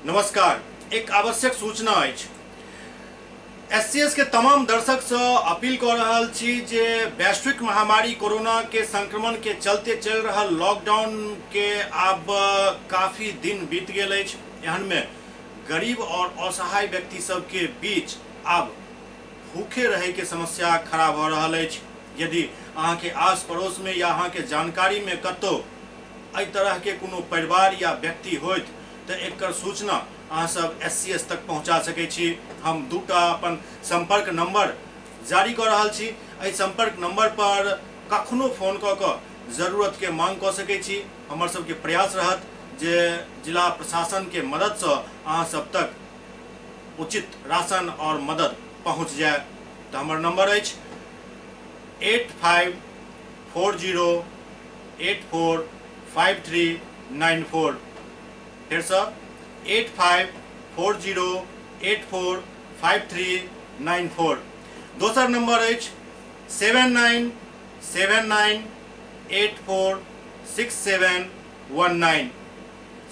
नमस्कार। एक आवश्यक सूचना अछि। एससीएस के तमाम दर्शक से अपील कर रहल छी जे वैश्विक महामारी कोरोना के संक्रमण के चलते चल रहा लॉकडाउन के अब काफी दिन बीत गेल अछि। एहन में गरीब और असहाय व्यक्ति सब के बीच अब भूखे रहे के समस्या खड़ा भ रहल अछि। यदि अहाँ के आस पड़ोस में या अहाँ के जानकारी में कतौ एहि तरह के कोनो परिवार या व्यक्ति होइत तो एकर सूचना अहाँ सब एससीएस तक पहुँचा सकै छी। हम दूटा अपन संपर्क नंबर जारी कर रहल छी। एहि संपर्क नंबर पर कखनो फोन कऽ जरूरत के मांग कऽ सकै छी। हमर सबके प्रयास रहत जे जिला प्रशासन के मदद से अहाँ सब तक उचित राशन और मदद पहुँच जाए। तो हमर नंबर अछि 8540845394। फिर से 8540845394। दोसर नंबर अछि 7979846719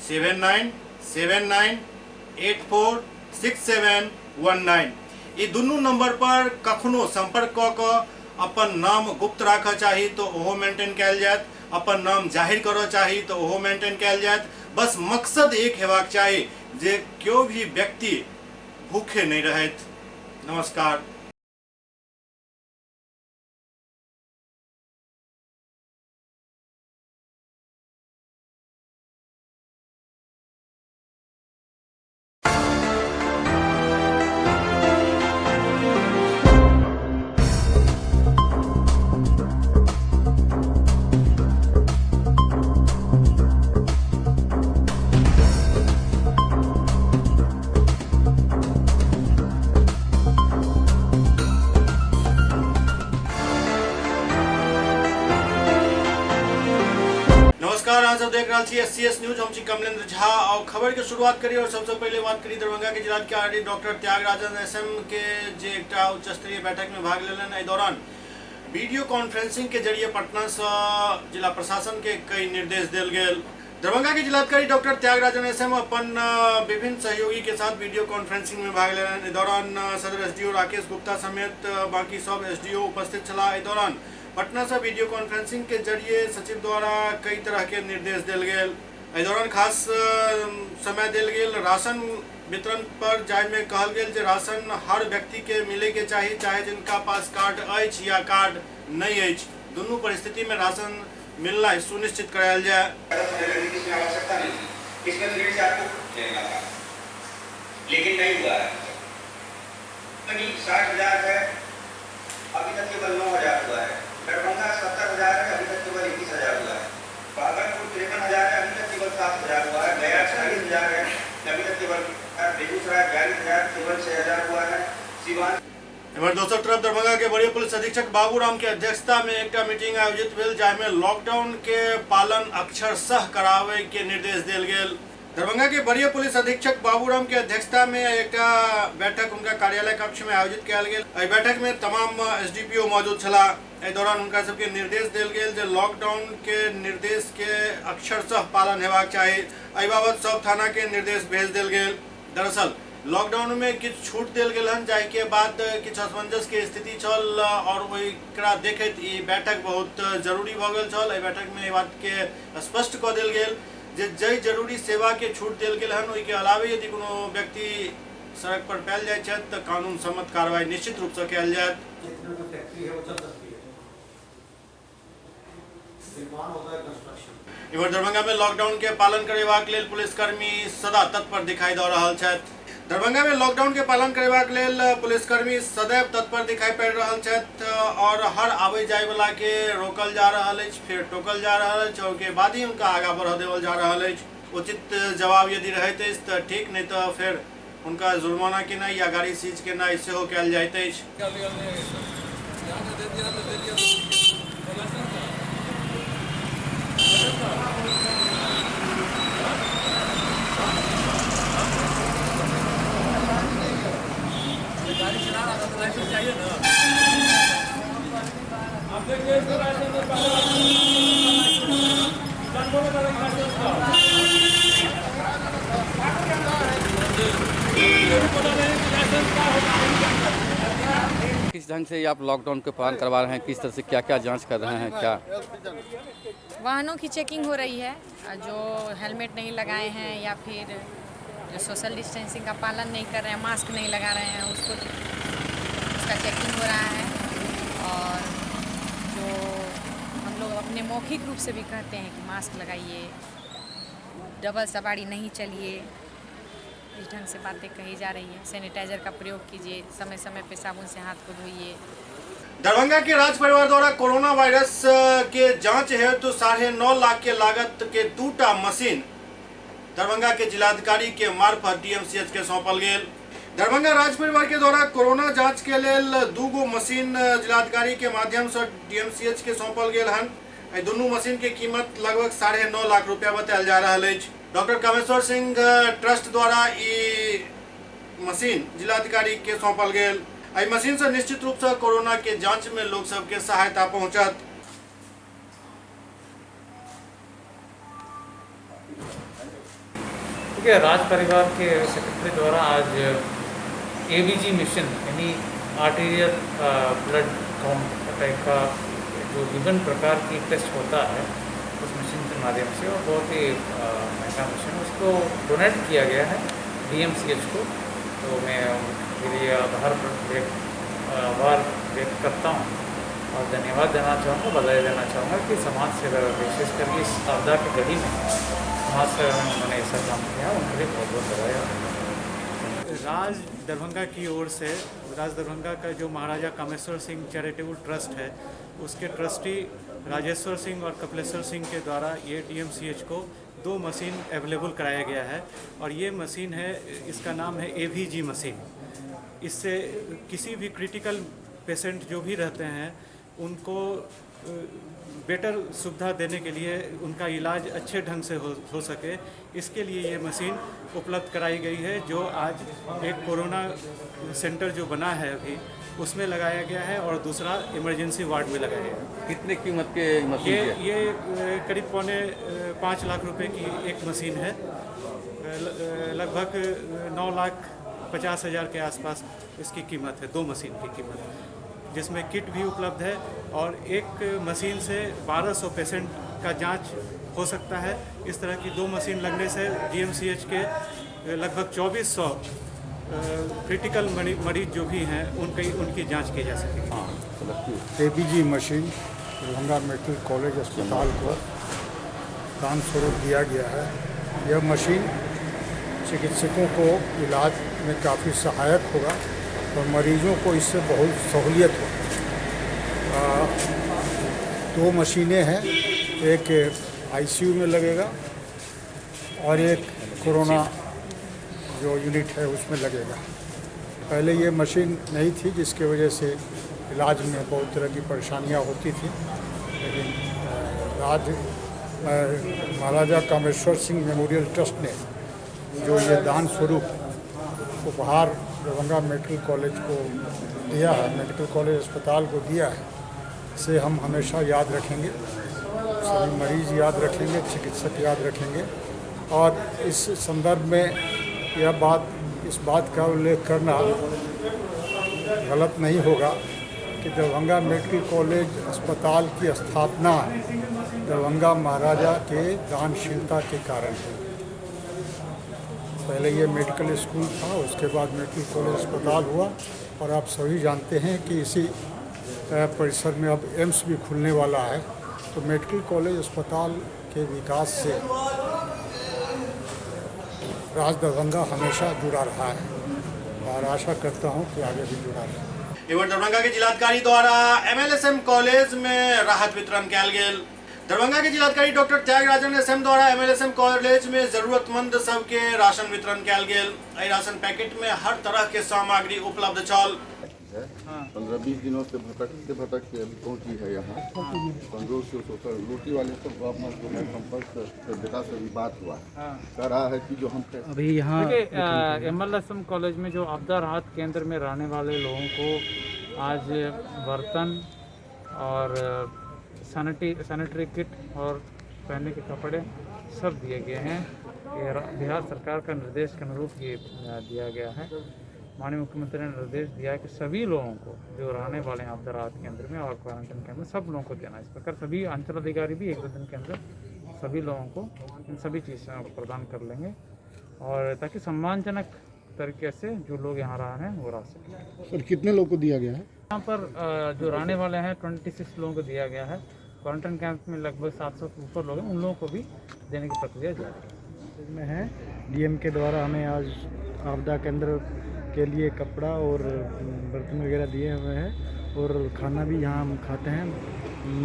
7979846719। ये दुनू नंबर पर कखनो संपर्क कऽ अपन नाम गुप्त राखऽ चाही तो ओहो मेंटेन कयल जायत, अपन नाम जाहिर करऽ चाही तो ओहो मेंटेन कयल जायत। बस मकसद एक हेबाक चाही जे केओ भी व्यक्ति भूखे नहीं रहत। नमस्कार। नमस्कार, अहाँ सब देख रहे छी एससीएस न्यूज। हम छी कमलेंद्र झा और खबर के शुरुआत करी और सबसे पहले बात करी दरभंगा के जिलाधिकारी डॉक्टर त्यागराजन एसएम के जे एकटा उच्च स्तरीय बैठक में भाग लेलन। एहि दौरान वीडियो कॉन्फ्रेंसिंग के जरिए पटना से जिला प्रशासन के कई निर्देश दिल गेल। दरभंगा के जिलाधिकारी डॉक्टर त्यागराजन एसएम अपन विभिन्न सहयोगी के साथ वीडियो कॉन्फ्रेंसिंग में भाग लेलन। एहि दौरान सदर एसडीओ राकेश गुप्ता समेत बाकी सब एसडीओ उपस्थित छला। एहि दौरान पटना से वीडियो कॉन्फ्रेंसिंग के जरिए सचिव द्वारा कई तरह के निर्देश दिल गेल। एहि दौरान खास समय दिल गेल राशन वितरण पर, जाहिमे कहल गेल जे राशन हर व्यक्ति के मिले के चाहिए, चाहे जिनका पास कार्ड अछि या कार्ड नहीं अछि, दोनों परिस्थिति में राशन मिलना सुनिश्चित करायल जाए। लेकिन नहीं हुआ है। 60,000 है, अभी तक केवल 9,000 हुआ है। दरभंगा 70,000 है, अभी तक केवल 21,000 हुआ है। भागलपुर 53,000 है, अभी तक केवल 7,000 हुआ है। गया 40,000 है, अभी तक केवल, बेगूसराय 42,000, केवल 6,000 हुआ है। सिवान एमहर दोसर तरफ दरभंगा के वरीय पुलिस अधीक्षक बाबूराम के अध्यक्षता में एक मीटिंग आयोजित भेल, जाहिमे लॉकडाउन के पालन अक्षरशः करावे के निर्देश दिल गेल। दरभंगा के वरीय पुलिस अधीक्षक बाबूराम के अध्यक्षता में एक बैठक उनका कार्यालय कक्ष में आयोजित किया गेल। एहि बैठक में तमाम एसडीपीओ मौजूद छला। एहि दौरान उनका सबके निर्देश दिल गेल जे लॉकडाउन के निर्देश के अक्षरशः पालन हेबाक चाही। एहि बाबत सब थाना के निर्देश भेज दिल गेल। दरअसल लॉकडाउन में किछु छूट दिल गेल हन, जाहि के बाद किछु असमंजस के स्थिति छल और ओकरा देखैत ई बैठक बहुत जरूरी भ गेल छल। एहि बैठक में ई बात के स्पष्ट कऽ देल गेल जे जय जरूरी सेवा के छूट दिल गेल हन, ओहिके अलावे यदि कोनो व्यक्ति सड़क पर पायल जाय छथि तऽ कानून सम्मत कार्रवाई निश्चित रूप से कयल जायत। इधर दरभंगा में लॉकडाउन के पालन करेबाक लेल पुलिसकर्मी सदा तत्पर दिखाई दऽ रहल छथि। दरभंगा में लॉकडाउन के पालन करेबाक लेल पुलिसकर्मी सदैव तत्पर दिखाई पड़ि रहल छथि और हर आबै जाय वाला के रोकल जा रहल अछि, फिर टोकल जा रहल अछि और के बाद ही उनका आगा बढ़ देवल जा रहल अछि। उचित जवाब यदि रहैत अछि तऽ ठीक, नहीं तो फिर उनका जुर्माना केनाइ या गाड़ी सीज केनाइ सेहो कयल जाइत अछि। गाड़ी चला रहा था तो लाइसेंस चाहिए ना। आप देखिए इसको लाइसेंस बोला रहे हैं कि राशन का होगा। किस ढंग से ये आप लॉकडाउन के पालन करवा रहे हैं, किस तरह से क्या क्या जांच कर रहे हैं, क्या वाहनों की चेकिंग हो रही है, जो हेलमेट नहीं लगाए हैं या फिर जो सोशल डिस्टेंसिंग का पालन नहीं कर रहे हैं, मास्क नहीं लगा रहे हैं, उसका चेकिंग हो रहा है। और जो हम लोग अपने मौखिक रूप से भी कहते हैं कि मास्क लगाइए, डबल सवारी नहीं चलिए, इस ढंग से बातें कही जा रही है। सैनिटाइजर का प्रयोग कीजिए, समय समय पे साबुन से हाथ को धोइए। दरभंगा के राज परिवार द्वारा कोरोना वायरस के जांच हेतु 9.5 लाख के लागत के 2टा मशीन दरभंगा के जिलाधिकारी के मार्फत डीएमसीएच के सौंपल गेल। दरभंगा राज परिवार के द्वारा कोरोना जांच के लेल 2 गो मशीन जिलाधिकारी के माध्यम से डीएमसीएच के सौंपल गेल हन। दोनों मशीन के कीमत लगभग 9.5 लाख रुपया बतायल जा रहा है। डॉक्टर कामेश्वर सिंह ट्रस्ट द्वारा ई मशीन जिलाधिकारी के सौंपल गेल। एहि मशीन से निश्चित रूप से कोरोना के जांच में लोग सबके सहायता पहुंचत। देखिए, राज परिवार के सेक्रेटरी द्वारा आज एवीजी मिशन यानी आर्टीरियल ब्लड काउंट टाइप का जो विभिन्न प्रकार की टेस्ट होता है उस मशीन के माध्यम से, और बहुत ही महंगा मशीन, उसको डोनेट किया गया है डीएमसीएच को। तो मैं उनके लिए आभार व्यक्त करता हूँ और धन्यवाद देना चाहूँगा, बधाई देना चाहूँगा कि समाज सेवा, विशेषकर इस आपदा की घड़ी में समाज सेवा में उन्होंने ऐसा काम किया, उनके लिए बहुत बहुत बधाई। राज दरभंगा की ओर से राज दरभंगा का जो महाराजा कामेश्वर सिंह चैरिटेबल ट्रस्ट है, उसके ट्रस्टी राजेश्वर सिंह और कपिलेश्वर सिंह के द्वारा ये डीएमसीएच को 2 मशीन अवेलेबल कराया गया है। और ये मशीन है, इसका नाम है एवीजी मशीन। इससे किसी भी क्रिटिकल पेशेंट जो भी रहते हैं उनको बेटर सुविधा देने के लिए, उनका इलाज अच्छे ढंग से हो सके, इसके लिए ये मशीन उपलब्ध कराई गई है। जो आज एक कोरोना सेंटर जो बना है अभी उसमें लगाया गया है और दूसरा इमरजेंसी वार्ड में लगाया गया है। कितने कीमत के मशीन ये करीब 5.5 लाख रुपए की एक मशीन है। लगभग 9,50,000 के आसपास इसकी कीमत है, 2 मशीन की कीमत, जिसमें किट भी उपलब्ध है। और एक मशीन से 1200 पेशेंट का जांच हो सकता है। इस तरह की 2 मशीन लगने से डीएमसीएच के लगभग 2400 क्रिटिकल मरीज जो भी हैं उनकी जांच की जा सकेगी। AVG machine Darbhanga medical college अस्पताल को दान स्वरूप दिया गया है। यह मशीन चिकित्सकों को इलाज में काफ़ी सहायक होगा और मरीजों को इससे बहुत सहूलियत होगी। 2 मशीनें हैं, एक आईसीयू में लगेगा और एक कोरोना जो यूनिट है उसमें लगेगा। पहले ये मशीन नहीं थी, जिसके वजह से इलाज में बहुत तरह की परेशानियां होती थी। लेकिन महाराजा कामेश्वर सिंह मेमोरियल ट्रस्ट ने जो ये दान स्वरूप उपहार दरभंगा मेडिकल कॉलेज को दिया है, मेडिकल कॉलेज अस्पताल को दिया है, इसे हम हमेशा याद रखेंगे। सभी मरीज याद रखेंगे, चिकित्सक याद रखेंगे। और इस संदर्भ में इस बात का उल्लेख करना गलत नहीं होगा कि दरभंगा मेडिकल कॉलेज अस्पताल की स्थापना दरभंगा महाराजा के दानशीलता के कारण है। पहले ये मेडिकल स्कूल था, उसके बाद मेडिकल कॉलेज अस्पताल हुआ और आप सभी जानते हैं कि इसी परिसर में अब एम्स भी खुलने वाला है। तो मेडिकल कॉलेज अस्पताल के विकास से राज दरभंगा हमेशा जुड़ा रहा है और आशा करता हूं कि आगे भी जुड़ा रहे। एवं दरभंगा के जिलाधिकारी द्वारा एमएलएसएम कॉलेज में राहत वितरण कयल गेल। दरभंगा के जिलाधिकारी डॉक्टर त्यागराजन एसएम द्वारा एमएलएसएम कॉलेज में जरूरतमंद सबके राशन वितरण कयल गेल। एहि राशन पैकेट में हर तरह के सामग्री उपलब्ध छल। 15-20 दिनों से भटक के अभी पहुंची है यहाँ। संजोग से सोकर रोटी वाले सब अपना जो है संपर्क बेटा से भी बात हुआ है, कह रहा है कि जो हम अभी यहाँ एमएलएसएम कॉलेज में जो आपदा राहत केंद्र में रहने वाले लोगों को आज बर्तन और सैनिटरी किट और पहनने के कपड़े सब दिए गए हैं। बिहार सरकार का निर्देश के अनुरूप ये दिया गया है। माननीय मुख्यमंत्री ने निर्देश दिया है कि सभी लोगों को जो रहने वाले हैं आपदा राहत केंद्र में और क्वारंटाइन केंद्र में सब लोगों को देना है। इस प्रकार सभी अंचल अधिकारी भी 1-2 दिन के अंदर सभी लोगों को इन सभी चीज़ों को प्रदान कर लेंगे और ताकि सम्मानजनक तरीके से जो लोग यहाँ रह रहे हैं वो रह सकें। सर कितने लोगों को दिया गया है? यहाँ पर जो रहने वाले हैं 26 लोगों को दिया गया है। क्वारंटाइन कैंप में लगभग 700 के ऊपर लोग हैं, उन लोगों को भी देने की प्रक्रिया जारी में है। डीएम के द्वारा हमें आज आपदा केंद्र के लिए कपड़ा और बर्तन वगैरह दिए हुए हैं और खाना भी यहाँ हम खाते हैं।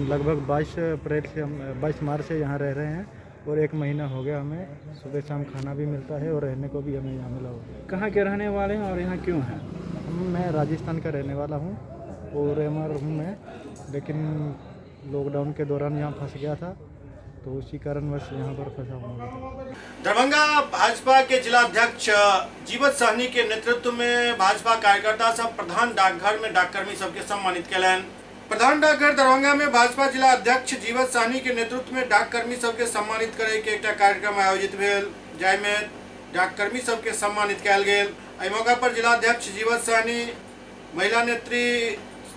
लगभग 22 मार्च से यहाँ रह रहे हैं और 1 महीना हो गया हमें। सुबह शाम खाना भी मिलता है और रहने को भी हमें यहाँ मिला हुआ। कहाँ के रहने वाले हैं और यहाँ क्यों हैं? मैं राजस्थान का रहने वाला हूँ और एमआर हूँ मैं, लेकिन लॉकडाउन के दौरान यहाँ फंस गया था तो उसी कारणवश यहाँ पर फंसा हुआ। दरभंगा भाजपा के जिला अध्यक्ष जीवत सहनी के नेतृत्व में भाजपा कार्यकर्ता सब प्रधान डाकघर में डाककर्मी सबके सम्मानित कयलनि। प्रधान डाकघर दरभंगा में भाजपा जिला अध्यक्ष जीवत सहनी के नेतृत्व में डाककर्मी सबके सम्मानित करे के एकटा कार्यक्रम आयोजित भेल, जाहिमे डाककर्मी सबके सम्मानित कयल गेल। एहि मौका पर जिला अध्यक्ष जीवत सहनी, महिला नेत्री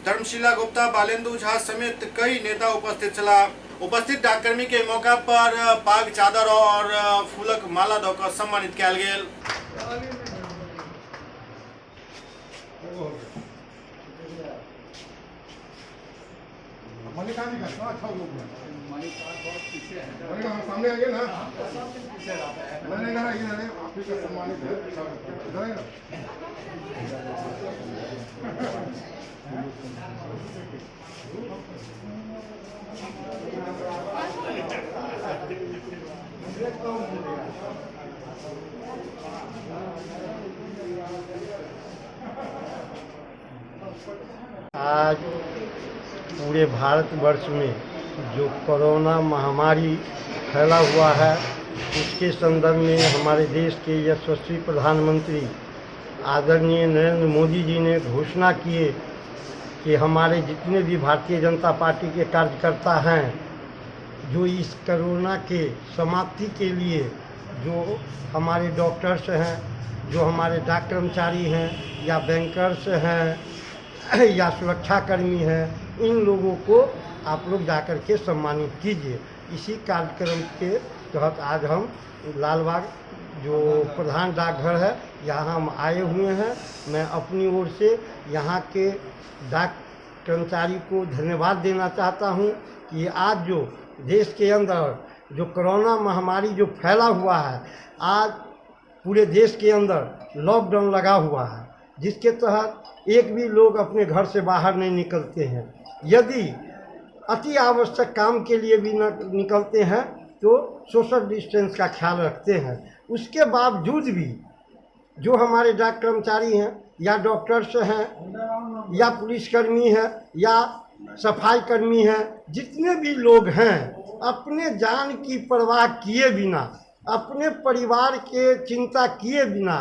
धर्मशिला गुप्ता, बालेंदु झा समेत कई नेता उपस्थित छलाह। उपस्थित डाककर्मी के मौका पर पाग, चादर और फूलक माला दऽ कऽ सम्मानित कयल गेल। सामने आइए ना, आप ही का सम्मानित है। आज पूरे भारतवर्ष में जो कोरोना महामारी फैला हुआ है उसके संदर्भ में हमारे देश के यशस्वी प्रधानमंत्री आदरणीय नरेंद्र मोदी जी ने घोषणा किए कि हमारे जितने भी भारतीय जनता पार्टी के कार्यकर्ता हैं जो इस कोरोना के समाप्ति के लिए जो हमारे डॉक्टर्स हैं, जो हमारे डाक कर्मचारी हैं या बैंकर्स हैं या सुरक्षाकर्मी हैं, इन लोगों को आप लोग जाकर के सम्मानित कीजिए। इसी कार्यक्रम के तहत आज हम लालबाग जो प्रधान डाकघर है यहाँ हम आए हुए हैं। मैं अपनी ओर से यहाँ के डाक कर्मचारी को धन्यवाद देना चाहता हूँ कि आज जो देश के अंदर जो कोरोना महामारी जो फैला हुआ है, आज पूरे देश के अंदर लॉकडाउन लगा हुआ है, जिसके तहत एक भी लोग अपने घर से बाहर नहीं निकलते हैं। यदि अति आवश्यक काम के लिए भी निकलते हैं तो सोशल डिस्टेंस का ख्याल रखते हैं। उसके बावजूद भी जो हमारे डाक कर्मचारी हैं या डॉक्टर्स हैं या पुलिसकर्मी हैं या सफाई कर्मी हैं, जितने भी लोग हैं, अपने जान की परवाह किए बिना, अपने परिवार के चिंता किए बिना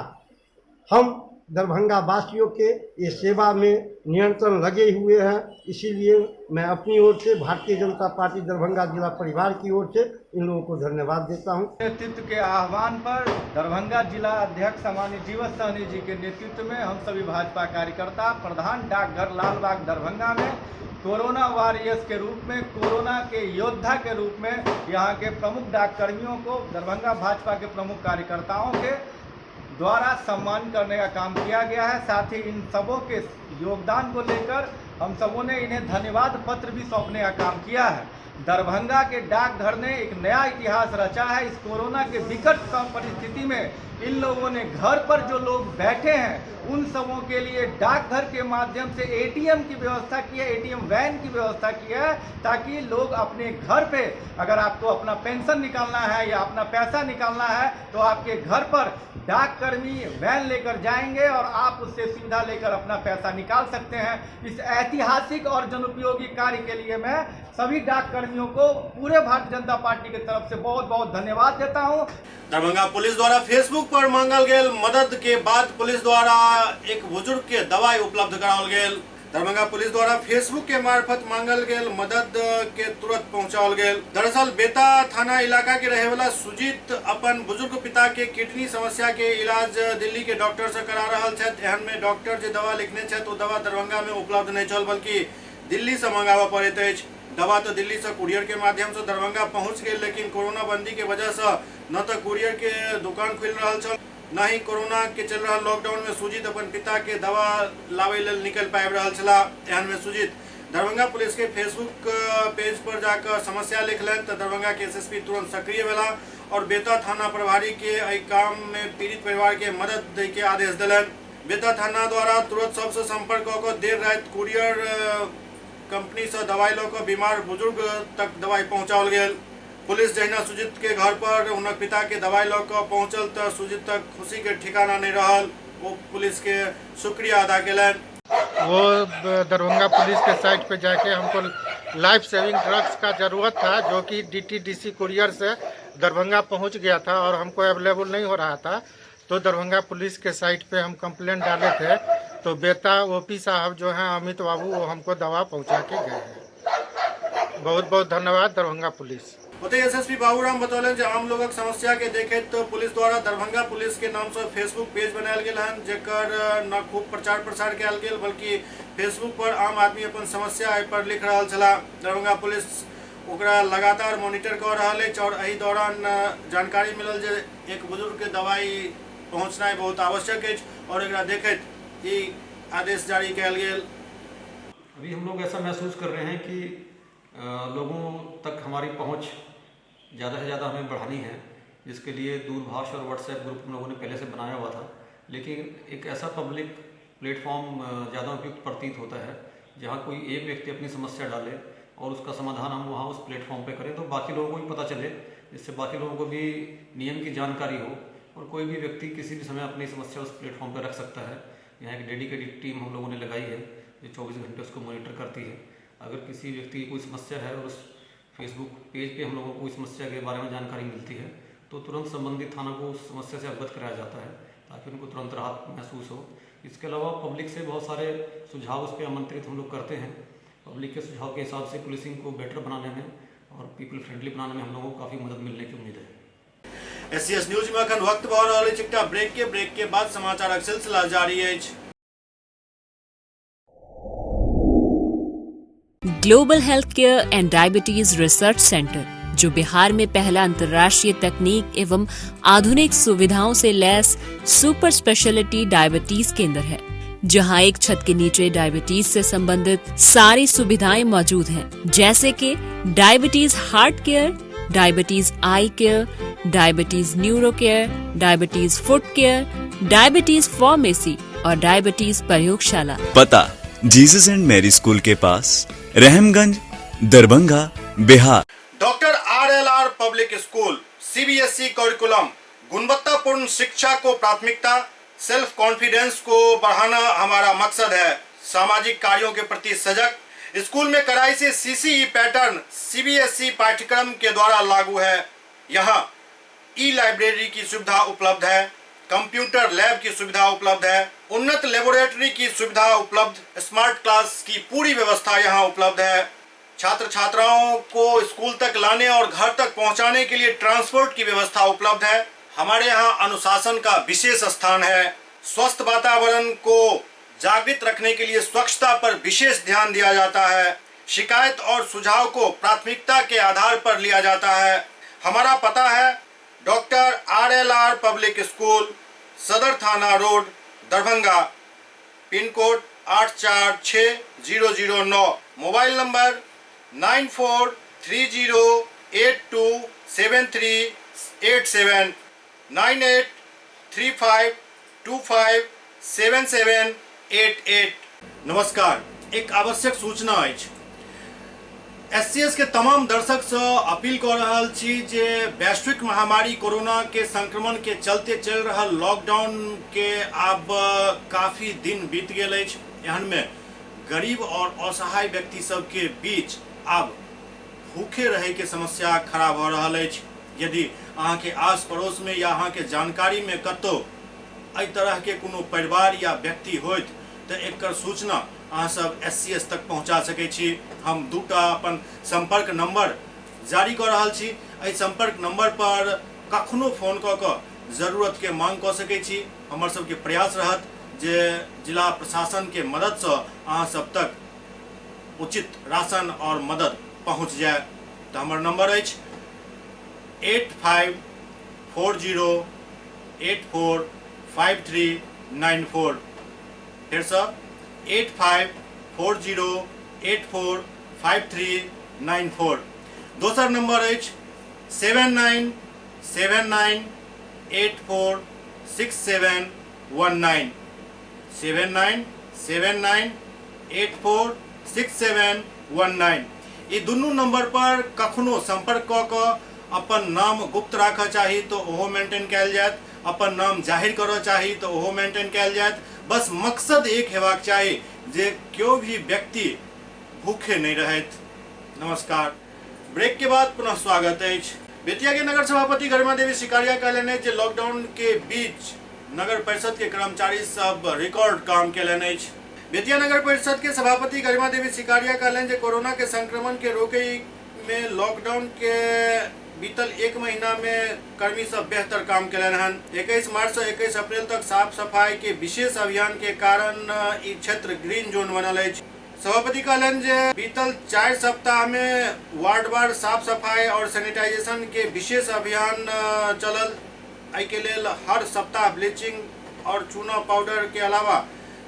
हम दरभंगा वासियों के ये सेवा में निरंतर लगे हुए हैं। इसीलिए मैं अपनी ओर से भारतीय जनता पार्टी दरभंगा जिला परिवार की ओर से इन लोगों को धन्यवाद देता हूं। नेतृत्व के आह्वान पर दरभंगा जिला अध्यक्ष माननीय जीवत सहनी जी के नेतृत्व में हम सभी भाजपा कार्यकर्ता प्रधान डाकघर लालबाग दरभंगा में कोरोना वॉरियर्स के रूप में, कोरोना के योद्धा के रूप में यहाँ के प्रमुख डाककर्मियों को, दरभंगा भाजपा के प्रमुख कार्यकर्ताओं के द्वारा सम्मान करने का काम किया गया है। साथ ही इन सबों के योगदान को लेकर हम सबों ने इन्हें धन्यवाद पत्र भी सौंपने का काम किया है। दरभंगा के डाकघर ने एक नया इतिहास रचा है। इस कोरोना के विकट परिस्थिति में इन लोगों ने घर पर जो लोग बैठे हैं उन सबों के लिए डाकघर के माध्यम से एटीएम की व्यवस्था की है, एटीएम वैन की व्यवस्था की है, ताकि लोग अपने घर पे अगर आपको अपना पेंशन निकालना है या अपना पैसा निकालना है तो आपके घर पर डाककर्मी वैन लेकर जाएंगे और आप उससे सुविधा लेकर अपना पैसा निकाल सकते हैं। इस ऐतिहासिक और जनोपयोगी कार्य के लिए मैं सभी डाककर्मियों को पूरे भारतीय जनता पार्टी की तरफ से बहुत बहुत धन्यवाद देता हूं। दरभंगा पुलिस द्वारा फेसबुक पर मांगल गेल मदद के बाद पुलिस द्वारा एक बुजुर्ग के दवाई उपलब्ध कराओल गेल। दरभंगा पुलिस द्वारा फेसबुक के मार्फत मांगल गेल मदद के तुरंत पहुंचाओल गेल। दरअसल बेता थाना इलाका के रहे वाला सुजीत अपन बुजुर्ग पिता के किडनी समस्या के इलाज दिल्ली के डॉक्टर से करा रहा छथि। एहन में डॉक्टर जो दवा लिखने छथि वो दवा दरभंगा में उपलब्ध नहीं छल, बल्कि दिल्ली से मंगावा पड़ैत अछि। दवा तो दिल्ली से कुरियर के माध्यम से दरभंगा पहुंच गई, लेकिन कोरोना बंदी के वजह से न तो कुरियर के दुकान खुल रहा छल, न ही कोरोना के चल रहा लॉकडाउन में सुजीत अपन पिता के दवा लावे लेल निकल पाबि रहल छला। एहन में सुजीत दरभंगा पुलिस के फेसबुक पेज पर जाकर समस्या लिखलन तो दरभंगा के एसएसपी तुरंत सक्रिय भेला और बेता थाना प्रभारी के एहि काम में पीड़ित परिवार के मदद दे के आदेश दिलन। बेता थाना द्वारा तुरंत सबसे संपर्क कर देर रात कुरियर कंपनी से दवाई लऽ बीमार बुजुर्ग तक दवाई पहुँचाओल गेल। पुलिस जहिना सुजीत के घर पर उनक पिता के दवाई लऽ पहुँचल तो सुजीत तक खुशी के ठिकाना नहीं रहल। वो पुलिस के शुक्रिया अदा केलन। वो दरभंगा पुलिस के साइट पे जाके हमको लाइफ सेविंग ड्रग्स का ज़रूरत था, जो कि डीटीडीसी कुरियर से दरभंगा पहुंच गया था और हमको अवेलेबल नहीं हो रहा था। तो दरभंगा पुलिस के साइट पे हम कंप्लेंट डाले थे, तो बेटा ओपी साहब जो हैं अमित बाबू वो हमको दवा पहुंचा के गए हैं। बहुत बहुत धन्यवाद दरभंगा पुलिस। ओते एसएसपी बाबूराम बतौलन जे आम लोगक समस्या के देखे तो पुलिस द्वारा दरभंगा पुलिस के नाम से फेसबुक पेज बनायल गेल हन, जेकर न खूब प्रचार प्रसार कयल गेल, बल्कि फेसबुक पर आम आदमी अपन समस्या एहि पर लिख रहल छला। दरभंगा पुलिस ओकरा लगातार मॉनिटर कर रहल अछि और एहि दौरान जानकारी मिलल जे एक बुजुर्ग के दवाई पहुंचनाइ बहुत आवश्यक अछि और एकरा देखैत ई आदेश जारी कयल गेल। अभी हम लोग ऐसा महसूस कर रहे हैं कि लोगों तक हमारी पहुंच ज़्यादा से ज़्यादा हमें बढ़ानी है, जिसके लिए दूरभाष और व्हाट्सएप ग्रुप हम लोगों ने पहले से बनाया हुआ था, लेकिन एक ऐसा पब्लिक प्लेटफॉर्म ज़्यादा उपयुक्त प्रतीत होता है जहां कोई एक व्यक्ति अपनी समस्या डाले और उसका समाधान हम वहां उस प्लेटफॉर्म पे करें तो बाकी लोगों को भी पता चले, जिससे बाकी लोगों को भी नियम की जानकारी हो और कोई भी व्यक्ति किसी भी समय अपनी समस्या उस प्लेटफॉर्म पर रख सकता है। यहाँ एक डेडिकेटेड टीम हम लोगों ने लगाई है जो 24 घंटे उसको मॉनिटर करती है। अगर किसी व्यक्ति की कोई समस्या है और उस फेसबुक पेज पे हम लोगों को इस समस्या के बारे में जानकारी मिलती है तो तुरंत संबंधित थाना को उस समस्या से अवगत कराया जाता है ताकि उनको तुरंत राहत महसूस हो। इसके अलावा पब्लिक से बहुत सारे सुझाव उस पर आमंत्रित हम लोग करते हैं। पब्लिक के सुझाव के हिसाब से पुलिसिंग को बेटर बनाने में और पीपल फ्रेंडली बनाने में हम लोगों को काफ़ी मदद मिलने की उम्मीद है। एससीएस न्यूज में अखन वक्त भऽ रहल अछि एकटा ब्रेक के बाद समाचारक सिलसिला जारी अछि। Global health care and diabetes research centre, जो बिहार में पहला अंतर्राष्ट्रीय तकनीक एवं आधुनिक सुविधाओं से लैस सुपर स्पेशलिटी डायबिटीज केंद्र है, जहां एक छत के नीचे डायबिटीज से संबंधित सारी सुविधाएं मौजूद हैं, जैसे कि diabetes heart care, diabetes eye care, diabetes neuro care, diabetes foot care, diabetes pharmacy और डायबिटीज प्रयोगशाला। पता जीसस एंड मैरी स्कूल के पास, Rahamganj, Darbhanga, Bihar. Doctor RLR public school CBSE curriculum, गुणवत्तापूर्ण शिक्षा को प्राथमिकता, सेल्फ कॉन्फिडेंस को बढ़ाना हमारा मकसद है। सामाजिक कार्यों के प्रति सजग, स्कूल में कड़ाई से CCE पैटर्न CBSE पाठ्यक्रम के द्वारा लागू है। यहाँ ई-लाइब्रेरी की सुविधा उपलब्ध है, कंप्यूटर लैब की सुविधा उपलब्ध है, उन्नत लेबोरेटरी की सुविधा उपलब्ध, स्मार्ट क्लास की पूरी व्यवस्था यहाँ उपलब्ध है। छात्र छात्राओं को स्कूल तक लाने और घर तक पहुँचाने के लिए ट्रांसपोर्ट की व्यवस्था उपलब्ध है। हमारे यहाँ अनुशासन का विशेष स्थान है। स्वस्थ वातावरण को जागृत रखने के लिए स्वच्छता पर विशेष ध्यान दिया जाता है। शिकायत और सुझाव को प्राथमिकता के आधार पर लिया जाता है। हमारा पता है डॉक्टर RLR पब्लिक स्कूल, सदर थाना road, Darbhanga, pin code 846009, mobile number 9430827387, 9835257788। नमस्कार, एक आवश्यक सूचना अछि। SCS के तमाम दर्शक से अपील कर रहल छी जे वैश्विक महामारी कोरोना के संक्रमण के चलते चल रहा लॉकडाउन के अब काफी दिन बीत गेल अछि। एहन में गरीब और असहाय व्यक्ति सब के बीच अब भूखे रहे के समस्या खड़ा भ रहल अछि। यदि अहाँ के आस पड़ोस में या अहाँ के जानकारी में कतौ एहि तरह के कोनो परिवार या व्यक्ति होइत तो एकर सूचना अहाँ सब SCS तक पहुँचा सकै छी। हम दूटा अपन संपर्क नंबर जारी कर रहल छी। एहि संपर्क नंबर पर कखनो फोन कऽ कऽ जरूरत के मांग कऽ सकै छी। हमर सबके प्रयास रहत जे जिला प्रशासन के मदद से अहाँ सब तक उचित राशन और मदद पहुँच जाए। तो हमर नंबर अछि 8540845394। फिर से 8540845394। दोसर नंबर अछि 7979846719 7979846719। ये दुनू नंबर पर कखनो संपर्क कऽ कऽ अपन नाम गुप्त राखऽ चाही तो ओहो मेंटेन कयल जायत, अपन नाम जाहिर करऽ चाही तो ओहो मेंटेन कयल जायत। बस मकसद एक हेबाक चाही जे केओ भी व्यक्ति भूखे नहीं रहत। नमस्कार। ब्रेक के बाद पुनः स्वागत है। बेतिया के नगर सभापति गरिमा देवी सिकारिया कहलनि जे लॉकडाउन के बीच नगर परिषद के कर्मचारी सब रिकॉर्ड काम केलनि अछि। बेतिया नगर परिषद के सभापति गरिमा देवी सिकारिया कहलनि जे कोरोना के संक्रमण के रोके में लॉकडाउन के बीतल 1 महीना में कर्मी सब बेहतर काम केलनि हन। 21 मार्च से 21 अप्रैल तक साफ सफाई के विशेष अभियान के कारण ई क्षेत्र ग्रीन जोन बनल अछि। सभापति कहलनि जे बीतल 4 सप्ताह में वार्ड वार साफ सफाई और सैनिटाइजेशन के विशेष अभियान चलल। एहि के लेल हर सप्ताह ब्लीचिंग और चूना पाउडर के अलावा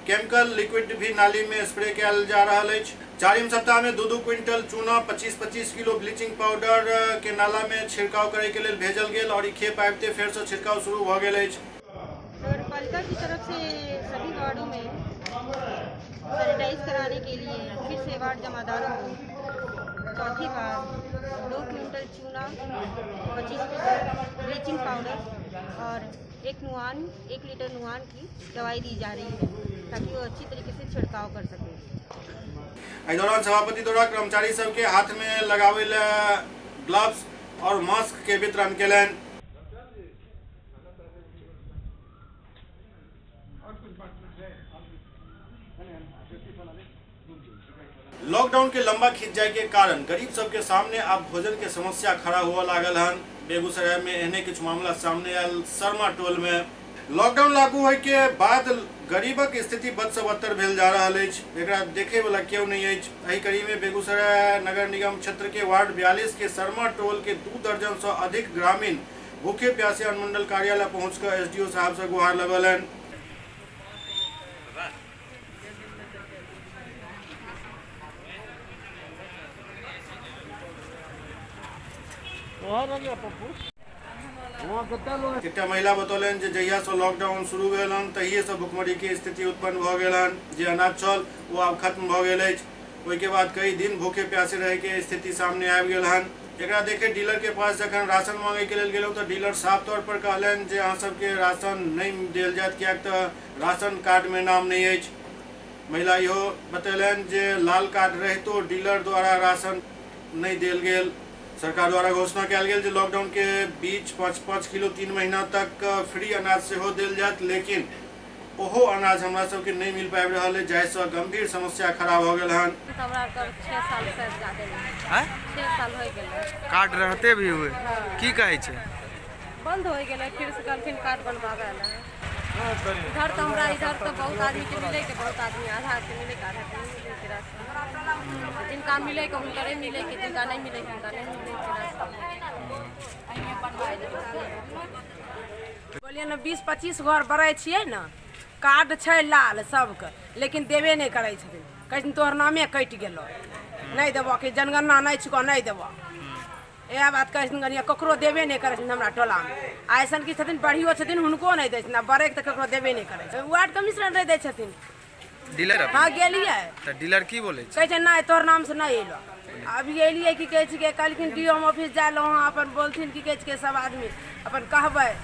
केमिकल लिक्विड भी नाली में स्प्रे किया जा रहा है। 4 सप्ताह में 2-2 क्विंटल चूना 25-25 किलो ब्लीचिंग पाउडर के नाला में छिड़काव करे के लिए भेजल गेल और खेप आबिते फिर से छिड़काव शुरू भ गेल अछि। नगरपालिका की तरफ से सभी वार्डों में सैनिटाइज कराने के लिए फिर से वार्ड जमादारों को चौथी बार 2 क्विंटल चूना 25 किलो ब्लीचिंग पाउडर और 1 लीटर नुआन की दवाई दी जा रही है ताकि वो अच्छी तरीके से छिड़काव कर सके। इस दौरान सभापति द्वारा कर्मचारी सबके हाथ में लगावे ग्लव्स और मास्क के वितरण केलन। लॉकडाउन के लंबा खिंच जाए के कारण गरीब सबके सामने अब भोजन के समस्या खड़ा हुआ लागल हन। बेगूसराय में एहने कुछ मामला सामने आयल। शर्मा टोल में लॉकडाउन लागू होय के बाद गरीबक स्थिति बद से बदतर भेल जा रहा है। एकरा देखे वाला केओ नहीं है। एही कड़ी में बेगूसराय नगर निगम क्षेत्र के वार्ड 42 के शर्मा टोल के 2 दर्जन से अधिक ग्रामीण भूखे प्यासे अनुमंडल कार्यालय पहुंचकर SDO साहब से गुहार लगलन। एकटा महिला बतौलन जे जहिया से लॉकडाउन शुरू भेल हन तहिए से भुखमरी के स्थिति उत्पन्न भ गेल हन। जे अनाज छल वो अब खत्म भ गेल अछि। ओहि के बाद कई दिन भूखे प्यासे रहे के स्थिति सामने आबि गेल हन। एकरा देखे डीलर के पास जखन राशन मांगे के लेल गेलहुँ तो डीलर साफ तौर पर कहलन जे अहाँ सबके राशन नहीं देल जायत कियाक तऽ राशन कार्ड में नाम नहीं अछि। महिला इहो बतौलन जे लाल कार्ड रहितो डीलर द्वारा राशन नहीं देल गेल। सरकार द्वारा घोषणा कयल गेल जे लॉकडाउन के बीच 5-5 किलो 3 महीना तक फ्री अनाज सेहो देल जायत, लेकिन ओहो अनाज हमरा सबके नहीं मिल पाबि रहल है, जाहिसँ गंभीर समस्या खड़ा हो गेल हन। 6 साल से ज्यादा 6 साल हो गेल कार्ड रहते भी हुए की कहे छे बंद हो गेल। फिर से कहलखिन कार्ड बनवावे ला। इधर तो हमरा इधर तो बहुत आदमी के मिले के बहुत आदमी आधा के मिले के आधा के नहीं मिले के रास्ता। जिनका मिले के उनका नहीं मिले के, जिनका नहीं मिले के उनका नहीं मिले के रास्ता। बोलिए ना 20-25 घर बढ़े छिए ना, कार्ड छै लाल सबके, लेकिन देबे नहीं करे छथिन। कहथिन तोहर नामे कट गेलो, नहीं देबो कि जनगणना नहीं छिको नहीं देबो। यह बात कहथिन गनिया ककरो देबे नहीं करे हमरा टोला में। ऐसन की छथिन बढ़ियो छथिन हुनको नहीं दै छथिन, बड़े के ककरो देबे नहीं करे। वार्ड कमिश्नर नहीं दै छथिन। डीलर हाँ गेलिए तो डीलर की बोले कहे छै नहीं तोहर नाम से नहीं एलो। अभी एलिए कि कहे छिके कहलखिन DO ऑफिस जालो हाँ अपन बोलथिन कि कहे छिके सब आदमी अपन कहबै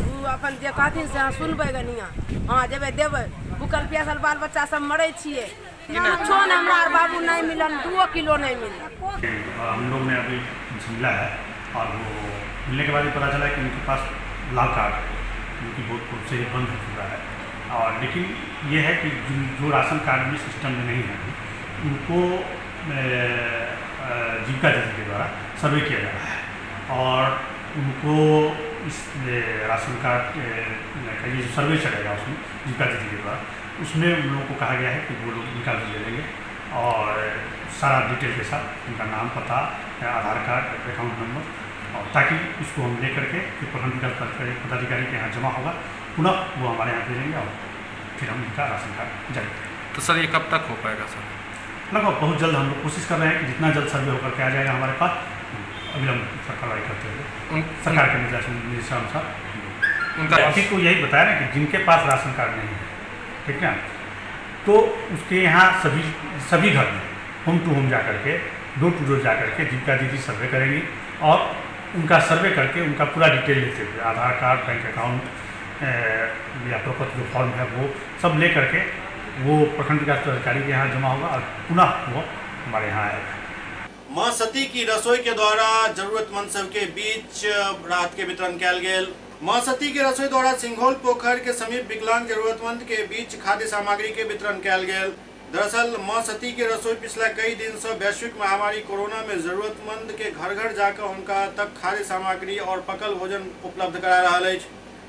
उ अपन जे कहथिन से हाँ सुनबै गनिया हाँ जेबै देबै। भूखल प्यासल बाल बच्चा सब मरे छिए। कुछो न हमरा बाबू नहीं मिलन, 2 किलो नहीं मिला। हम लोग ने अभी मिला है और वो मिलने के बाद ही पता चला कि उनके पास लाल कार्ड जो कि बहुत से बंद हो चुका है। और लेकिन ये है कि जो राशन कार्ड में सिस्टम में नहीं है उनको जीविका दीदी के द्वारा सर्वे किया जा रहा है और उनको इस राशन कार्ड का ये जो सर्वे चलेगा उसमें जीविका दीदी के द्वारा उसमें उन लोगों को कहा गया है कि वो लोग निकाल ले लेंगे और सारा डिटेल के साथ उनका नाम, पता, आधार कार्ड, अकाउंट नंबर और ताकि उसको हम ले करके प्रखंड विकास पदाधिकारी के यहाँ जमा होगा, पुनः वो हमारे यहाँ भेजेंगे और फिर हम उनका राशन कार्ड जारी करेंगे। तो सर ये कब तक हो पाएगा सर? लगभग बहुत जल्द हम लोग कोशिश कर रहे हैं कि जितना जल्द सर्वे होकर के आ जाएगा हमारे पास, अविलंब कार्रवाई करते हुए सरकार के निर्देशानुसार उनका अभी को यही बताया ना कि जिनके पास राशन कार्ड नहीं है, ठीक है, तो उसके यहाँ सभी घर में होम टू होम जा करके, डोर टू डोर जा करके जीविका दीदी सर्वे करेंगी और उनका सर्वे करके उनका पूरा डिटेल लेते हुए आधार कार्ड, बैंक अकाउंट या प्रपत्र जो फॉर्म है वो सब ले करके वो प्रखंड विकास पदाधिकारी के यहाँ जमा होगा और पुनः वो हमारे यहाँ आएगा। मां सती की रसोई के द्वारा जरूरतमंद सबके बीच राहत के वितरण कयल गेल। मां सती के रसोई द्वारा सिंघोल पोखर के समीप विकलांग जरूरतमंद के बीच खाद्य सामग्री के वितरण कयल गेल। दरअसल मां सती के रसोई पिछला कई दिन से वैश्विक महामारी कोरोना में जरूरतमंद के घर घर जाकर उनका तक खाद्य सामग्री और पकल भोजन उपलब्ध करा रहा है।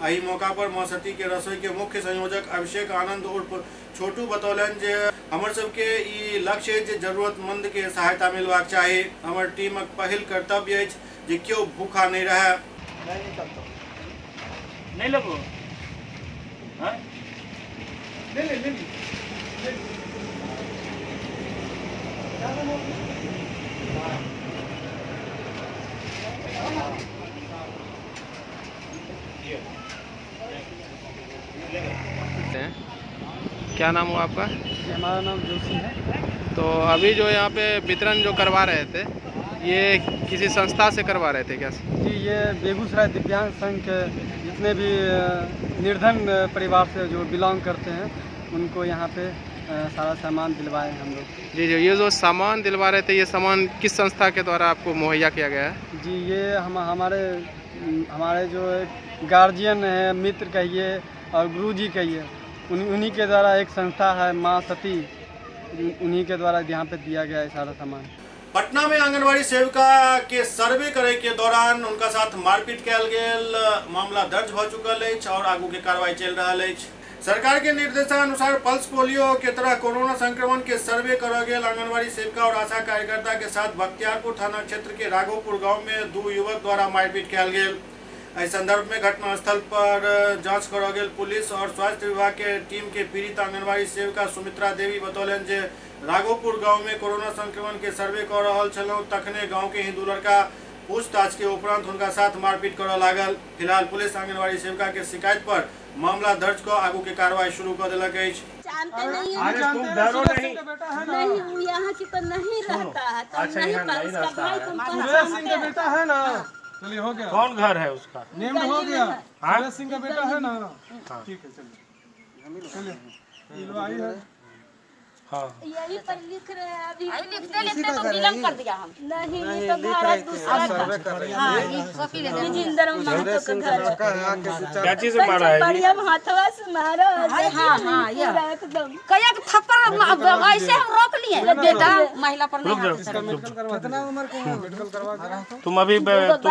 एही मौका पर मां सती के रसोई के मुख्य संयोजक अभिषेक आनंद उर्फ छोटू बतौलन जे हमर सबके ई लक्ष्य है जे जरूरतमंद के सहायता मिलवाक चाहिए। हमर टीमक पहिल कर्तव्य है जे क्यों भूखा नहीं रहे। नहीं लगो हाँ ले ले ले ले क्या नाम हुआ आपका? हमारा नाम जोशी है। तो अभी जो यहाँ पे वितरण जो करवा रहे थे ये किसी संस्था से करवा रहे थे क्या? जी ये बेगूसराय दिव्यांग संघ के जितने भी निर्धन परिवार से जो बिलोंग करते हैं उनको यहाँ पे सारा सामान दिलवाए हम लोग। जी जी, ये जो सामान दिलवा रहे थे ये सामान किस संस्था के द्वारा आपको मुहैया किया गया है? जी ये हमारे जो गार्जियन है, मित्र कहिए और गुरुजी कहिए, उन्हीं के द्वारा एक संस्था है मां सती, उन्हीं के द्वारा यहाँ पे दिया गया है सारा सामान। पटना में आंगनबाड़ी सेविका के सर्वे करे के दौरान उनका साथ मारपीट कयल गेल मामला दर्ज भ चुकल है और आगू के कार्रवाई चल रहा है। सरकार के निर्देशानुसार पल्स पोलियो के तरह कोरोना संक्रमण के सर्वे करा गेल आंगनबाड़ी सेविका और आशा कार्यकर्ता के साथ बख्तियारपुर थाना क्षेत्र के राघोपुर गांव में 2 युवक द्वारा मारपीट कयल गेल। इस संदर्भ में घटनास्थल पर जांच करा गेल पुलिस और स्वास्थ्य विभाग के टीम के पीड़ित आंगनबाड़ी सेविका सुमित्रा देवी बतौलन जे राघोपुर गांव में कोरोना संक्रमण के सर्वे कर रहा छलौं तखने गांव के ही 2 लड़का पूछताछ के उपरांत उनका साथ मारपीट कर लागल। फिलहाल पुलिस आंगनबाड़ी सेविका के शिकायत पर मामला दर्ज कर आगू के कार्रवाई शुरू कर दिलक है। जानते नहीं नहीं यहाँ की तो नहीं रहता है तो नहीं पर उसका भाई तुम का बेटा है ना। चलिए हो गया। कौन घर है उसका? नेम्ड हो गया। सुरेश सिंह का बेटा है ना। ठीक है चलिए दिलवाई है। हाँ यही पर लिख रहे हैं अभी लिखते लिखते तो विलम्ब कर दिया हम। नहीं ये तो घर है दूसरा घर। हाँ ये कॉपी ले जिंदर महतो का घर है। क्या चीज से मारा है? बढ़िया हाथवा से मारा। हाँ हाँ ये एकदम कया के थप्पड़ ऐसे हम रोक लिए बेटा महिला पर नहीं। कितना उम्र के हैं? मेडिकल करवा के तुम अभी बैठो तो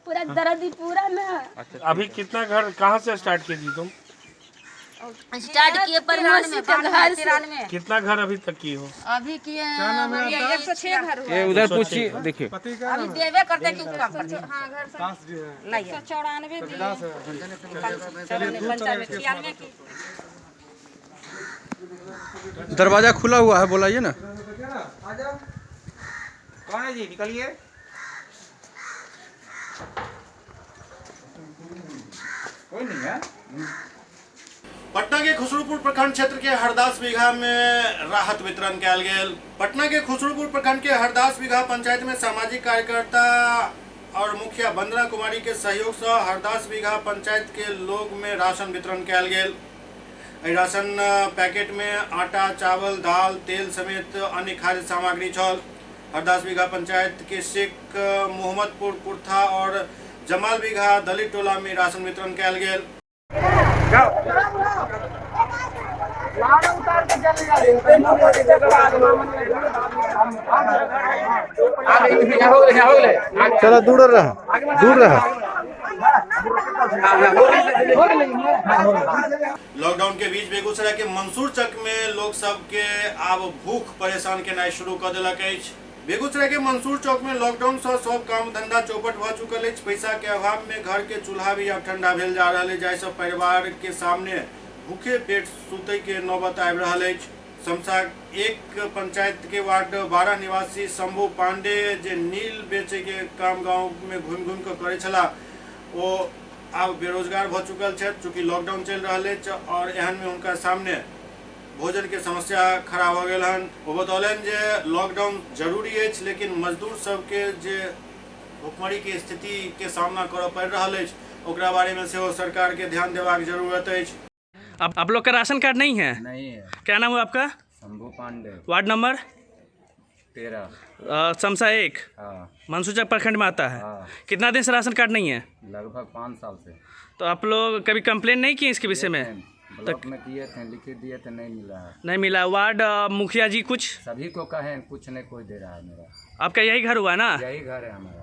पूरा दर्द पूरा ना। अभी कितना घर कहाँ से स्टार्ट कीजिए तुम? स्टार्ट किए परिवार में घर से। कितना घर अभी तक की हो? अभी किए 106 घर हुआ। ये उधर पूछिए देखिए। अभी देवे करते कि काम करते। हाँ घर से नहीं 194 दरवाजा खुला हुआ है, बोलाइए ना। कौन है जी? निकलिए। कोई नहीं है। पटना के खुसरूपुर प्रखंड क्षेत्र के हरदास बीघा में राहत वितरण कयल गेल। पटना के खुसरूपुर प्रखंड के हरदास बीघा पंचायत में सामाजिक कार्यकर्ता और मुखिया वंदना कुमारी के सहयोग से हरदास बीघा पंचायत के लोग में राशन वितरण कयल गेल। राशन पैकेट में आटा, चावल, दाल, तेल समेत अन्य खाद्य सामग्री छल। हरदास बीघा पंचायत के शेख मोहम्मदपुर कुर्था और जमाल बीघा दलित टोला में राशन वितरण कयल गेल। चलो दूर रहा, दूर रहा। लॉकडाउन के बीच बेगूसराय के मंसूर चक में लोग सब के आब भूख परेशान केनाइ शुरू कर देलक अछि। बेगूसराय के मंसूर चौक में लॉकडाउन से सब काम धंधा चौपट भ चुकल अछि। पैसा के अभाव में घर के चूल्हा भी अब ठंडा भेल जा रहल अछि, जाहि से परिवार के सामने भूखे पेट सुतै के नौबत आबि रहल अछि। समसा एक पंचायत के वार्ड 12 निवासी शंभू पांडे जे नील बेचे के काम गांव में घूम घूम के करे छला, वो अब बेरोजगार भ चुकल छथि। चूँकि लॉकडाउन चल रहा है और एहन में उनका सामने भोजन के समस्या खड़ा हो गए हन। वो बतौलन जे लॉकडाउन जरूरी है, लेकिन मजदूर सबके जे भुखमरी के स्थिति के सामना कर पड़ रहा है, ओकरा बारे में से सरकार के ध्यान देवाक जरूरत है। आप लोग का राशन कार्ड नहीं है? नहीं है। क्या नाम है आपका? शंभू पांडे। वार्ड नंबर 13 समसा 1 मंसूर चक प्रखंड में आता है। कितना दिन से राशन कार्ड नहीं है? लगभग 5 साल से। तो आप लोग कभी कंप्लेन नहीं किए इसके विषय में? ब्लॉक में किए थे, लिखे दिए थे, नहीं मिला है। नहीं मिला। वार्ड मुखिया जी कुछ? सभी को कहे, कुछ नहीं कोई दे रहा है। मेरा आपका यही घर हुआ ना? यही घर है हमारा।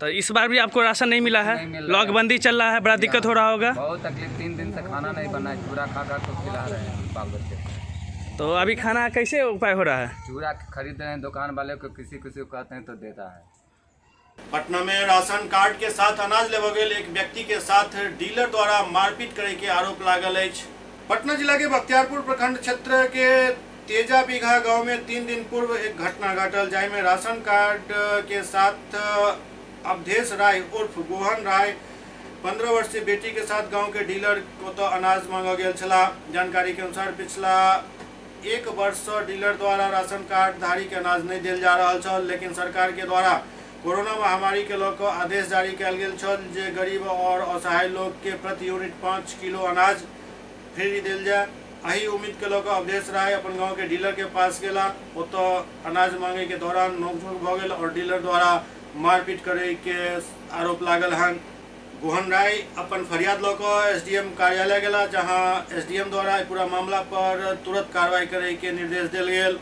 तो इस बार भी आपको राशन नहीं मिला है? लॉकबंदी चल रहा है, बड़ा दिक्कत हो रहा होगा। बहुत तकलीफ, 3 दिन से खाना नहीं बना है। चूरा खा खा तो खिला रहे हैं बाल बच्चे। तो अभी खाना कैसे उपाय हो रहा है? चूरा खरीद रहे हैं दुकान वाले को, किसी किसी को कहते हैं तो देता है। पटना में राशन कार्ड के साथ अनाज लेबऽ गेल एक व्यक्ति के साथ डीलर द्वारा मारपीट करे के आरोप लागल अछि। पटना जिला के बख्तियारपुर प्रखंड क्षेत्र के तेजा बीघा गांव में 3 दिन पूर्व एक घटना घटल, जाहि में राशन कार्ड के साथ अवधेश राय उर्फ गोहन राय 15 वर्षीय बेटी के साथ गांव के डीलर को तो अनाज मांगा गेल छला। जानकारी के अनुसार पिछला 1 वर्ष से डीलर द्वारा राशन कार्ड धारी के अनाज नहीं दिल जा रहा छल, लेकिन सरकार के द्वारा कोरोना महामारी के लऽ कऽ आदेश जारी कयल गेल छल जे गरीब और असहाय लोग के प्रति यूनिट 5 किलो अनाज फ्री दिल जाए। एही उम्मीद के लऽ कऽ अवधेश राय अपन गांव के डीलर के पास गेला। ओतऽ अनाज मांगे के दौरान नोकझोंक भऽ गेल और डीलर द्वारा मारपीट करे के आरोप लागल हन। गोहन राय अपन फरियाद लऽ कऽ एसडीएम कार्यालय गेला, जहां एसडीएम द्वारा पूरा मामला पर तुरंत कार्रवाई करे के निर्देश दिल गेल।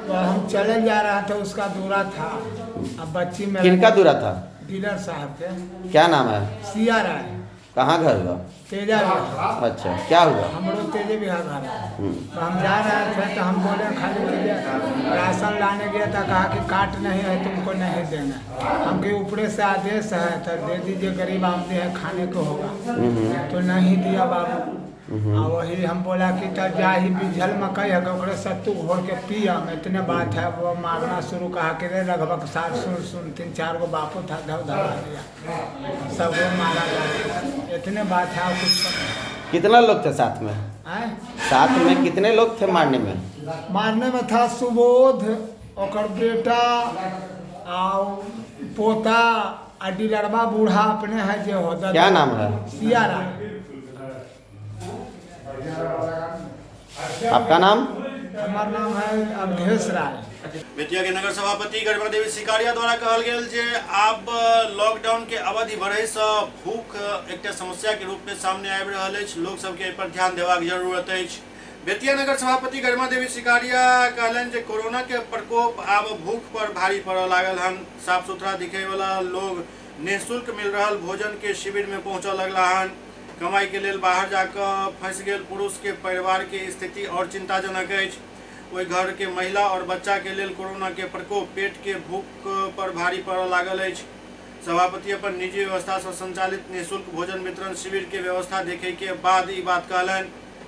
हम चले जा रहा था, उसका दूरा था। अब बच्ची में किनका दूरा था? डीलर साहब के। क्या नाम है? सिया राय। कहाँ घर हुआ? तेजा बिहार। अच्छा, क्या हुआ? हम लोग तेजे बिहार घर है। तो हम जा रहे थे तो हम बोले खाली के राशन लाने गया था, कहा कि कार्ड नहीं है तुमको नहीं देना। हमके ऊपरे से आदेश है तो दे दीजिए, गरीब आदमी है खाने को होगा। तो नहीं दिया बाबू। और वही हम बोला कि तब जा ही बिझल मकई है, ओकरे सत्तू घोर के पिया में इतने बात है। वो मारना शुरू कहा कि रे रघबक सार सुन 3-4 गो बापू था, धव धवा दिया, सब वो मारा गया। इतने बात है। कुछ कितना लोग थे साथ में? साथ में कितने लोग थे मारने में? मारने में था सुबोध, ओकर बेटा और पोता और डीलरबा बूढ़ा अपने है जो होता। क्या नाम है? सिया राय। आपका नाम? हमारा नाम है अवधेश राय। बेतिया के नगर सभापति गरिमा देवी सिकारिया द्वारा कहल गेल जे आब लॉकडाउन के अवधि बढ़े से भूख एक समस्या के रूप में सामने आबि रहल अछि। लोग सबके एहि पर ध्यान देबाक जरूरत अछि। बेतिया नगर सभापति गरिमा देवी सिकारिया कहलन जे कोरोना के प्रकोप आब भूख पर भारी पड़ऽ लागल हन। साफ सुथरा दिखे वाला लोग निःशुल्क मिल रहल भोजन के शिविर में पहुंचऽ लगला हन। कमाई के लेल बाहर जाकर फंस गेल पुरुष के परिवार के स्थिति और चिंताजनक अछि। ओहि घर के महिला और बच्चा के लेल कोरोना के प्रकोप पेट के भूख पर भारी पड़ऽ लागल अछि। सभापति अपन निजी व्यवस्था से संचालित निःशुल्क भोजन वितरण शिविर के व्यवस्था देखे के बाद ई बात कहलन।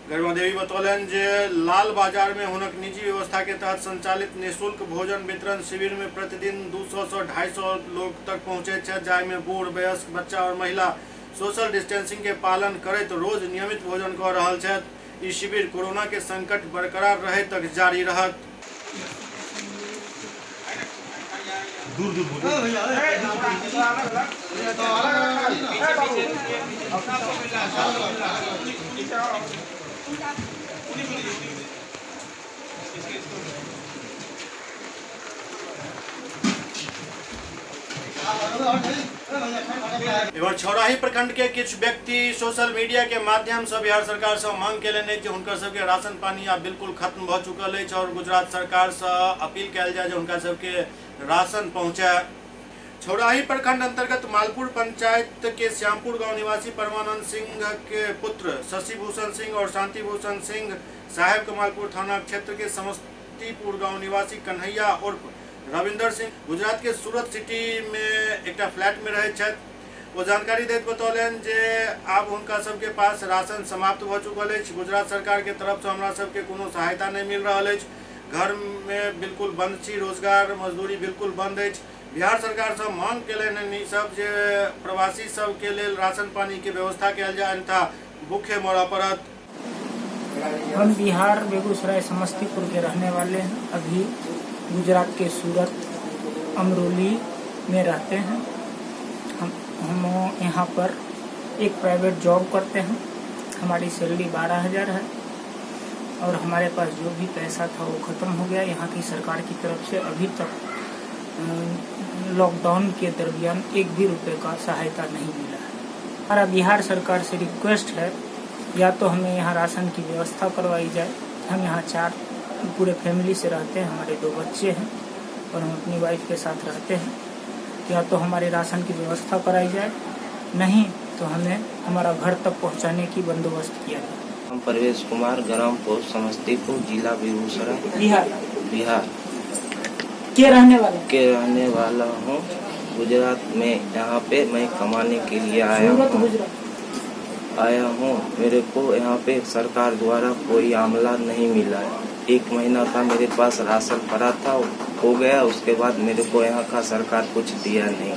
गरिमा देवी बतौलन जे लाल बाजार में हुनक निजी व्यवस्था के तहत संचालित निःशुल्क भोजन वितरण शिविर में प्रतिदिन 200 से 250 लोग तक पहुँचे छथि, जाहि में बूढ़ वयस्क बच्चा और महिला सोशल डिस्टेंसिंग के पालन करैत रोज नियमित भोजन कर रहल छथि। ई शिविर कोरोना के संकट बरकरार रहे तक जारी रहत। दूर एवं छौराही प्रखंड के किछ व्यक्ति सोशल मीडिया के माध्यम से बिहार सरकार से मांग केलनि जे हुनकर सबके राशन पानी आब बिल्कुल खत्म भ चुकल अछि और गुजरात सरकार से अपील कयल जाय जे हुनका सबके राशन पहुंचाए। छौराही प्रखंड अंतर्गत मालपुर पंचायत के श्यामपुर गांव निवासी परमानंद सिंह के पुत्र शशि भूषण सिंह और शांति भूषण सिंह साहेब कमालपुर थाना क्षेत्र के समस्तीपुर गांव निवासी कन्हैया उर्फ रविंदर सिंह गुजरात के सूरत सिटी में एक फ्लैट में रहे छथि। वो जानकारी देते बतौलन जे आब हुनका सबके पास राशन समाप्त हो चुकल अछि। गुजरात सरकार के तरफ से हमरा सबके कोनो सहायता नहीं मिल रहा है। घर में बिल्कुल बंद छी, रोजगार मजदूरी बिल्कुल बंद अछि। बिहार सरकार से मांग केलनि सब जे प्रवासी सब के लेल राशन पानी के व्यवस्था कयल जाय, अन्यथा भूखे मरऽ पड़त। हम बिहार बेगूसराय समस्तीपुर के रहने वाले हैं। अभी गुजरात के सूरत अमरोली में रहते हैं। हम यहाँ पर एक प्राइवेट जॉब करते हैं। हमारी सैलरी 12,000 है और हमारे पास जो भी पैसा था वो ख़त्म हो गया। यहाँ की सरकार की तरफ से अभी तक लॉकडाउन के दरमियान एक भी रुपए का सहायता नहीं मिला है। हमारा बिहार सरकार से रिक्वेस्ट है या तो हमें यहाँ राशन की व्यवस्था करवाई जाए। हम यहाँ 4 पूरे फैमिली से रहते हैं। हमारे 2 बच्चे हैं और हम अपनी वाइफ के साथ रहते हैं। या तो हमारे राशन की व्यवस्था कराई जाए, नहीं तो हमें हमारा घर तक पहुँचाने की बंदोबस्त किया जाए। हम परवेश कुमार, ग्राम पोस्ट समस्तीपुर, जिला बेगूसराय, बिहार के रहने वाला हूँ। गुजरात में यहाँ पे मैं कमाने के लिए आया हूँ। मेरे को यहाँ पे सरकार द्वारा कोई आमला नहीं मिला है। 1 महीना का मेरे पास राशन पड़ा था, हो गया। उसके बाद मेरे को यहाँ का सरकार कुछ दिया नहीं।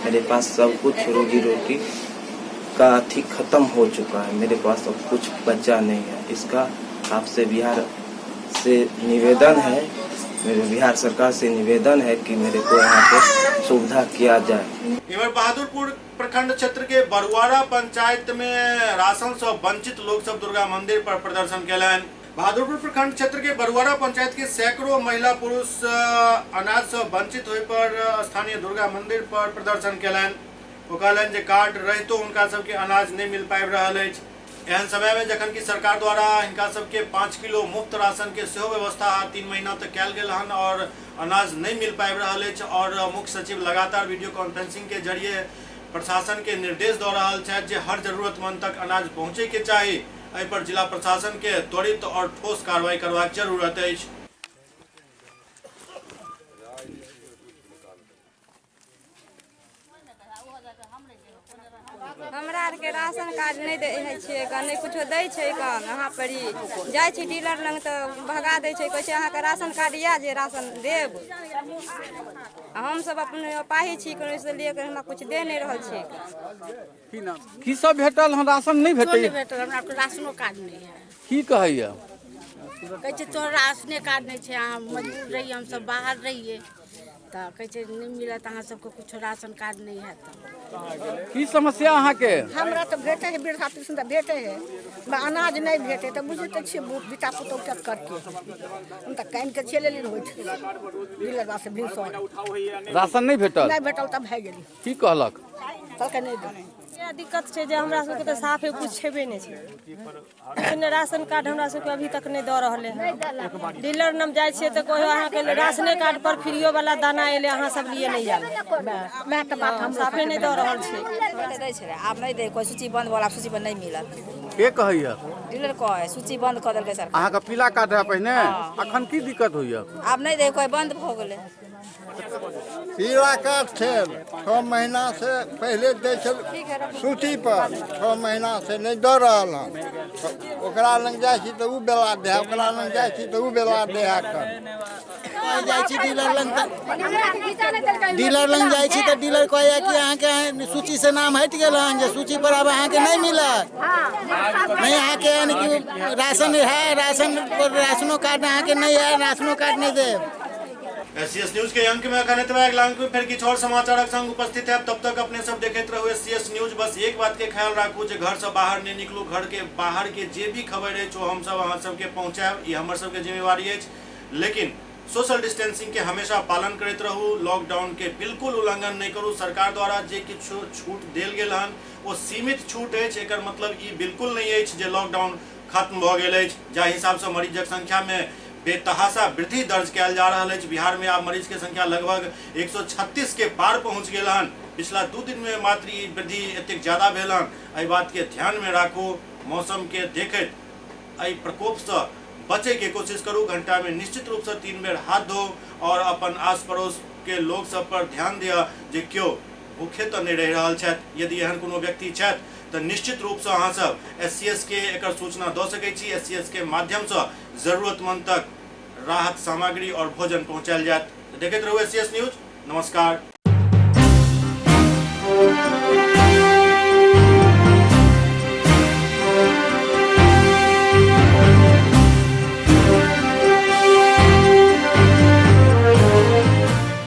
मेरे पास सब कुछ रोजी रोटी का खत्म हो चुका है। मेरे पास अब कुछ बचा नहीं है। इसका आपसे बिहार से निवेदन है, मेरे बिहार सरकार से निवेदन है कि मेरे को यहाँ पे सुविधा किया जाए। इधर बहादुरपुर प्रखंड क्षेत्र के बरुआरा पंचायत में राशन से वंचित लोग सब दुर्गा मंदिर पर प्रदर्शन केलनि। बहादुरपुर प्रखंड क्षेत्र के बरुआरा पंचायत के सैकड़ों महिला पुरुष अनाज से वंचित होय पर स्थानीय दुर्गा मंदिर पर प्रदर्शन केलनि। वो कहलनि जे कार्ड रहितो हुनका सबके अनाज नहीं मिल पाबि रहल अछि। एहन समय में जखन कि सरकार द्वारा हिनका सबके 5 किलो मुफ्त राशन के सेहो व्यवस्था 3 महीना तक कयल गेल हन और अनाज नहीं मिल पाबि रहल अछि और मुख्य सचिव लगातार वीडियो कॉन्फ्रेंसिंग के जरिए प्रशासन के निर्देश दऽ रहल छथि जे हर जरूरतमंद तक अनाज पहुँचे के चाही। एहि पर जिला प्रशासन के त्वरित और ठोस कार्रवाई करबाक जरूरत अछि। हमरा आर के राशन कार्ड नहीं दे छियै, नहीं कुछो दै छै। यहाँ पर ही जाइ छी डीलर लग तऽ भगा दै छै, कहै छै अहाँके राशन कार्ड या जे राशन देब। हम सब अपन पाही छी, इसलिए हमरा कुछ दे नहीं रहल छै। की सब भेटल हन? राशन नहीं भेटल? हमरा राशनो कार्ड नहीं है। की कहैया? कहै छै तोहर राशने कार्ड नहीं छै, अहाँ मजबूर रहिए, हम सब बाहर रहिए तो कहै छै नहीं मिलत अहाँ सबके कुछ राशन कार्ड नहीं है। की समस्या अहाँ के? हमरा तो भेटे है, वृद्धा पेंशन भेटे है, अनाज नहीं भेटे तो बुझते छी बेटा पुतौ के करके हम तो कान के चले लेन होय छै। डीलर से भिन राशन नहीं भेटल? नहीं भेटल तब भए गेली। की कहलक? कहलकै नहीं दे। ये दिक्कत छै जे हमरा सबके तऽ साफे कुछ छेबे नहीं छै। राशन कार्ड हमरा सबके अभी तक नहीं दऽ रहले हैं। डीलर नाम जाइ छियै तऽ कोई अहाँ के राशने कार्ड पर फ्रीओ वाला दाना एले, अहाँ सब लिए नहीं आयल। मैं तो बात हम साफे नहीं दऽ रहल छै। पहले दै छै, आब नहीं दे। कोई सूची बंद वाला सूची पर नहीं मिलत। के कहैया? डीलर कहे सूची बंद कर देलकै सरकार। अहाँ का पीला कार्ड है पहिने, अखन की दिक्कत होइया? आब नहीं दे, कोई बंद भ गेलै। पीला कार्ड छै 6 महीना से पहले दै छै सूची पर, 6 महीना से नहीं दऽ रहल हन। ओकरा लग जाइ छी तऽ उ बेला दे, ओकरा लग जाइ छी तऽ उ बेला दे। जाइ छी डीलर लग जाइ छी तऽ डीलर कहैया कि अहाँके सूची से नाम हटि गेल हन, जे सूची पर अब अहाँके नहीं मिलत। नहीं अहाँके यानी कि राशन है, राशनो कार्ड अहाँके नहीं है, राशनो कार्ड नहीं देब। SCS न्यूज के अंक में अखन एतबा अगिला फिर किछु और समाचारक संग उपस्थित है। तब तक अपने सब देखते रहो SCS न्यूज। बस एक बात के ख्याल राखू जे घर से बाहर नहीं निकलू। घर के बाहर के जे भी खबर है जो हम सब अहाँ सबके पहुँचाएब, ये हमर सबके जिम्मेवारी है। लेकिन सोशल डिस्टेंसिंग के हमेशा पालन करते रहू, लॉकडाउन के बिल्कुल उल्लंघन नहीं करू। सरकार द्वारा जे किछु छूट देल गेल हन वो सीमित छूट अछि, एकर मतलब ई बिल्कुल नहीं अछि जे लॉकडाउन खत्म भ गेल अछि। जाहि हिसाब से मरीजक संख्या में बेतहाशा वृद्धि दर्ज कयल जा रहल अछि। बिहार में आब मरीज के संख्या लगभग 136 के पार पहुंच गेल हन। पिछला 2 दिन में मात्र ई वृद्धि एतेक ज्यादा भेल हन। एहि बात के ध्यान में राखू, मौसम के देखैत एहि प्रकोप से बचे के कोशिश करू। घंटा में निश्चित रूप से 3 बेर हाथ धो और अपन आस पड़ोस के लोग सब पर ध्यान दिया जे क्यों भूखे तो नहीं रह रहल छथि। यदि एहन कोनो व्यक्ति छथि तो निश्चित रूप से अहाँ सब SCS के एकर सूचना दे सकै छी। SCS के माध्यम से जरूरतमंद तक राहत सामग्री और भोजन पहुंचायल जायत। देखैत रहू SCS न्यूज। नमस्कार।